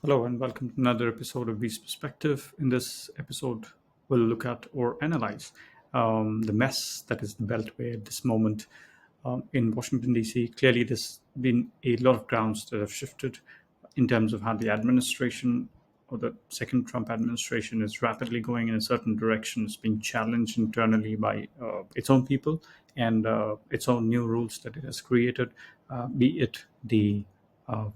Hello and welcome to another episode of V's Perspective. In this episode, we'll look at or analyze the mess that is the Beltway at this moment in Washington, D.C. Clearly, there's been a lot of grounds that have shifted in terms of how the administration or the second Trump administration is rapidly going in a certain direction. It's being challenged internally by its own people and its own new rules that it has created, be it the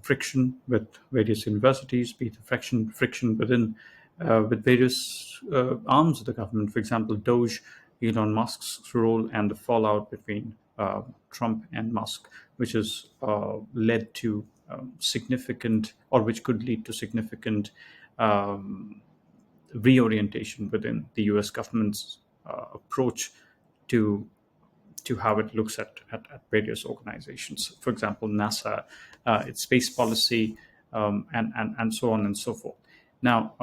friction with various universities, be it the friction within with various arms of the government. For example, Doge, Elon Musk's role, and the fallout between Trump and Musk, which has led to significant, or which could lead to significant um, reorientation within the U.S. government's approach to how it looks at various organizations. For example, NASA, its space policy, and so on and so forth. Now,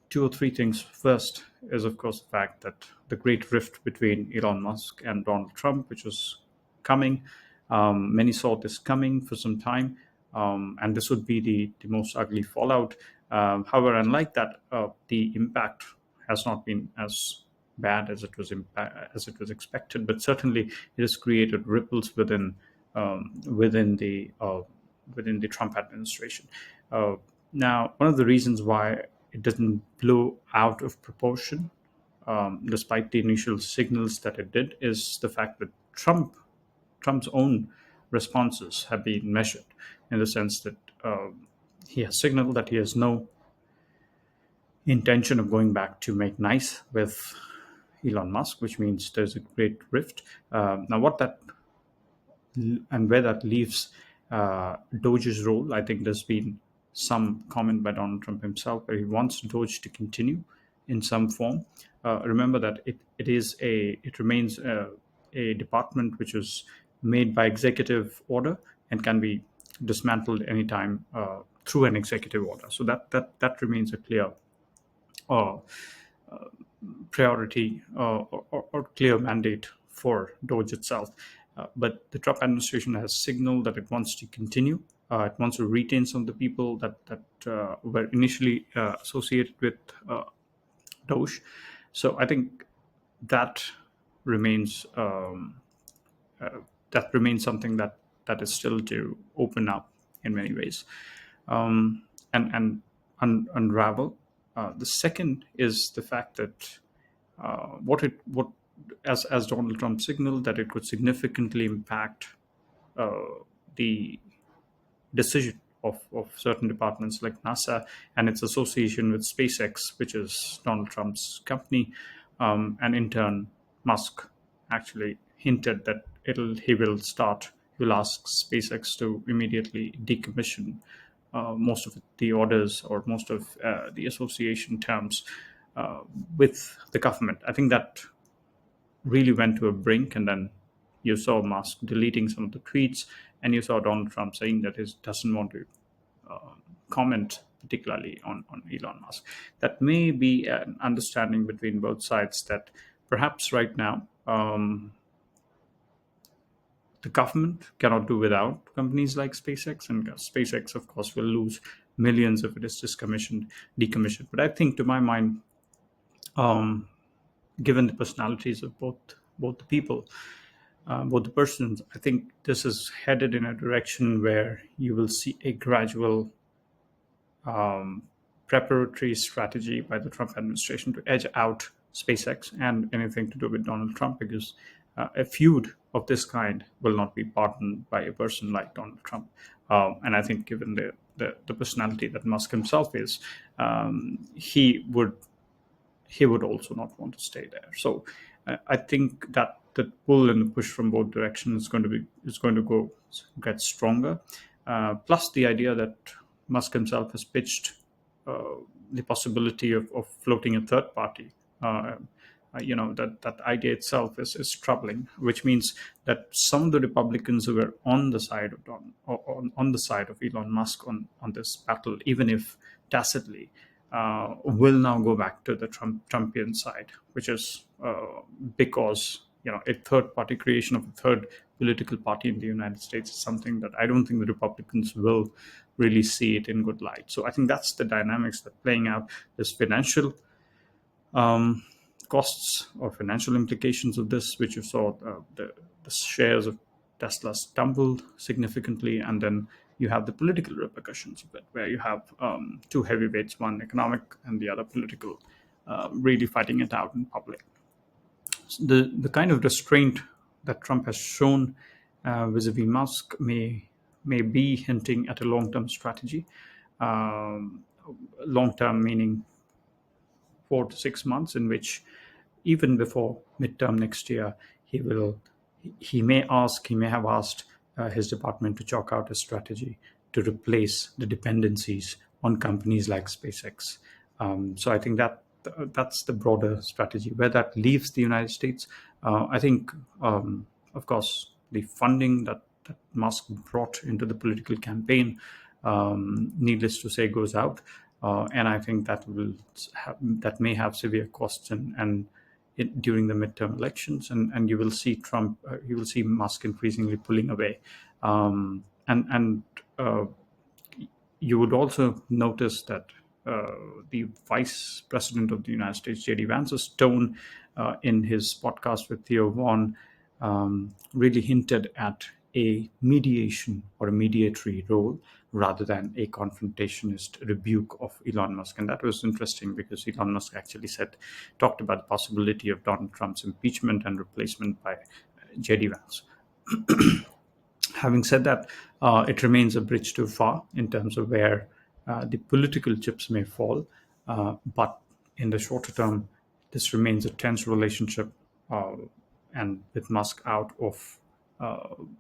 two or three things. First is, of course, the fact that the great rift between Elon Musk and Donald Trump, which was coming, many saw this coming for some time, and this would be the most ugly fallout. However, unlike that, the impact has not been as bad as as it was expected, but certainly it has created ripples within the Trump administration. Uh, Now, one of the reasons why it doesn't blow out of proportion, despite the initial signals that it did, is the fact that Trump's own responses have been measured in the sense that he has signaled that he has no intention of going back to make nice with Elon Musk, which means there's a great rift. Now, what that and where that leaves Doge's role, I think there's been some comment by Donald Trump himself where he wants Doge to continue in some form. Remember that it remains a department which was made by executive order and can be dismantled anytime through an executive order. So that remains a clear uh, priority or clear mandate for Doge itself. But the Trump administration has signaled that it wants to continue. It wants to retain some of the people that were initially associated with Doge. So I think that remains something that is still to open up in many ways, and unravel. The second is the fact that what as Donald Trump signaled that it could significantly impact the decision of certain departments like NASA and its association with SpaceX, which is Donald Trump's company, and in turn, Musk actually hinted that he will ask SpaceX to immediately decommission most of the orders or most of the association terms uh, with the government. I think that really went to a brink, and then you saw Musk deleting some of the tweets, and you saw Donald Trump saying that he doesn't want to comment particularly on Elon Musk. That may be an understanding between both sides that perhaps right now the government cannot do without companies like SpaceX, and SpaceX, of course, will lose millions if it is decommissioned. But I think, to my mind, given the personalities of both the people, both the persons, I think this is headed in a direction where you will see a gradual preparatory strategy by the Trump administration to edge out SpaceX and anything to do with Donald Trump, because a feud of this kind will not be pardoned by a person like Donald Trump. And I think, given the personality that Musk himself is, he would also not want to stay there. So I think that the pull and the push from both directions is going to get stronger. Plus the idea that Musk himself has pitched uh, the possibility of floating a third party. That idea itself is troubling, which means that some of the Republicans who were on the side of on the side of Elon Musk on this battle, even if tacitly, will now go back to the Trumpian side, which is because a third party creation of a third political party in the United States is something that I don't think the Republicans will really see it in good light. So I think that's the dynamics that playing out. There's financial um, costs or financial implications of this, which you saw the shares of Tesla stumbled significantly, and then you have the political repercussions of it, where you have two heavyweights, one economic and the other political, really fighting it out in public. The kind of restraint that Trump has shown vis-a-vis Musk may be hinting at a long-term strategy. Um, Long-term meaning 4 to 6 months, in which even before midterm next year, he will he may have asked his department to chalk out a strategy to replace the dependencies on companies like SpaceX. So I think that's the broader strategy. Where that leaves the United States, I think, of course, the funding that Musk brought into the political campaign, needless to say, goes out, and I think that may have severe costs during the midterm elections, and you will see you will see Musk increasingly pulling away, and you would also notice that the Vice President of the United States, J.D. Vance's tone in his podcast with Theo Vaughn really hinted at a mediation or a mediatory role rather than a confrontationist rebuke of Elon Musk. And that was interesting because Elon Musk actually talked about the possibility of Donald Trump's impeachment and replacement by J.D. Vance. Having said that, it remains a bridge too far in terms of where the political chips may fall. But in the shorter term, this remains a tense relationship, and with Musk out of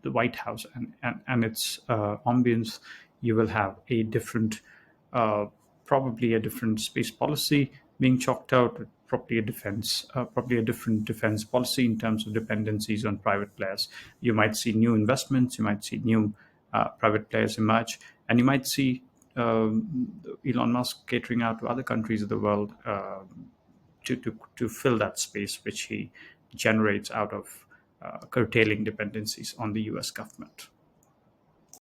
the White House and its ambience, you will have a different, uh, probably a different space policy being chalked out, probably a different defense policy in terms of dependencies on private players. You might see new investments, you might see new private players emerge, and you might see Elon Musk catering out to other countries of the world to fill that space which he generates out of curtailing dependencies on the US government.